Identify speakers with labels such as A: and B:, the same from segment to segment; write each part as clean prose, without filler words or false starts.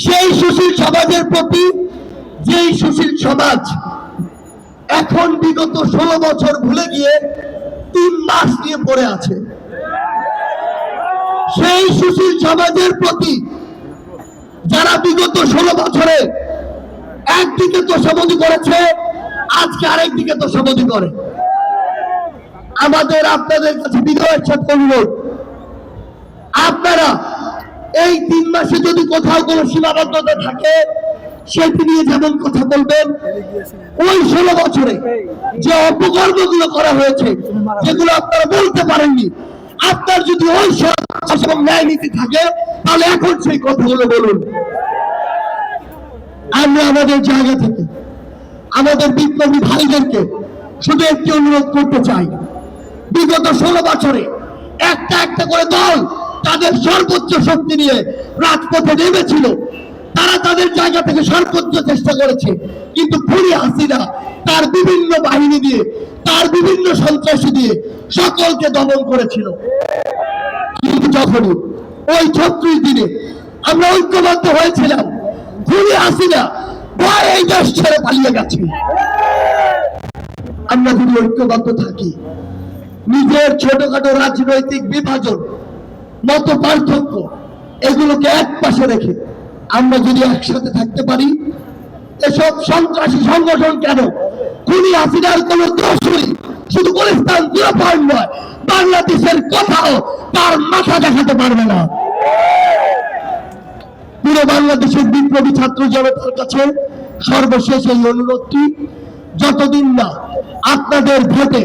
A: সেই সুশীল সমাজের প্রতি, যেই সুশীল সমাজ এখন বিগত 16 বছর ভুলে গিয়ে 3 মাস নিয়ে পড়ে আছে, সেই সুশীল সমাজের প্রতি যারা বিগত 16 বছরে একদিকে তোষামোদি করেছে, আজকে আরেকদিকে তোষামোদি করে। আমাদের আপনাদের কাছে বিনয়ের সাথে অনুরোধ, আপনারা এই 3 মাসে যদি কোথাও কোনো সীমাবদ্ধতা থাকে সেটি নিয়ে যেমন কথা বলবেন, ওই 16 বছরে যে অপকর্মগুলো করা হয়েছে যেগুলো আপনারা বলতে পারেননি, আপনার যদি ওই এবং ন্যায় নীতি থাকে তাহলে এখন সেই কথাগুলো বলুন। আমরা আমাদের জায়গা থেকে আমাদের বিপ্লবী ভাইদেরকে শুধু একটি অনুরোধ করতে চাই, বিগত 16 বছরে একটা একটা করে দল তাদের সর্বোচ্চ শক্তি নিয়ে রাজপথে নেমেছিল, তারা তাদের জায়গা থেকে সর্বোচ্চ চেষ্টা করেছে, কিন্তু খুনি হাসিনা তার বিভিন্ন বাহিনী দিয়ে, তার বিভিন্ন সন্ত্রাসী দিয়ে সকলকে দমন করেছিল। কিন্তু যখনই ওই 36 দিনে আমরা ঐক্যবদ্ধ হয়েছিলাম, খুনি হাসিনা ভয়ে এই দেশ ছেড়ে পালিয়ে গেছে। আমরা যদি ঐক্যবদ্ধ থাকি, নিজের ছোটখাটো রাজনৈতিক বিভাজন, মত পার্থক্য এগুলোকে এক পাশে রেখে আমরা যদি একসাথে থাকতে পারি, এসব সন্ত্রাসী সংগঠন কেন, খুনি হাসিনার কোন দোষী শুধু গুলিস্তান 0 পয়েন্ট নয়, বাংলাদেশের কোথাও তার মাথা দেখাতে পারবে না। পুরো বাংলাদেশের বিপ্লবী ছাত্র জনতার কাছে সর্বশেষ এই অনুরোধটি, যতদিন না আপনাদের ভোটে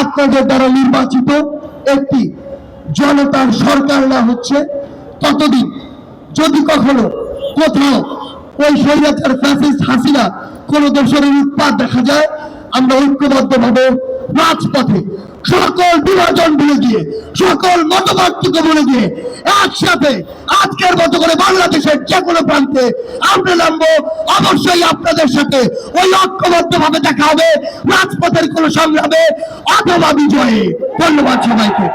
A: আপনাদের দ্বারা নির্বাচিত একটি জনতার সরকার না হচ্ছে, ততদিন যদি কখনো কোথাও ওই স্বৈরাচার ফ্যাসিস্ট হাসিনা কোন দেশের উৎপাত দেখা যায়, আমরা ঐক্যবদ্ধভাবে রাজপথে সকল বিভাজন ভুলে গিয়ে, সকল মতপার্থক্য ভুলে গিয়ে একসাথে আজকের মতো করে বাংলাদেশের যে কোনো প্রান্তে আমরা নামবো। অবশ্যই আপনাদের সাথে ওই ঐক্যবদ্ধভাবে দেখা হবে রাজপথের কোন সংগ্রামে অথবা বিজয়ে। ধন্যবাদ সবাইকে।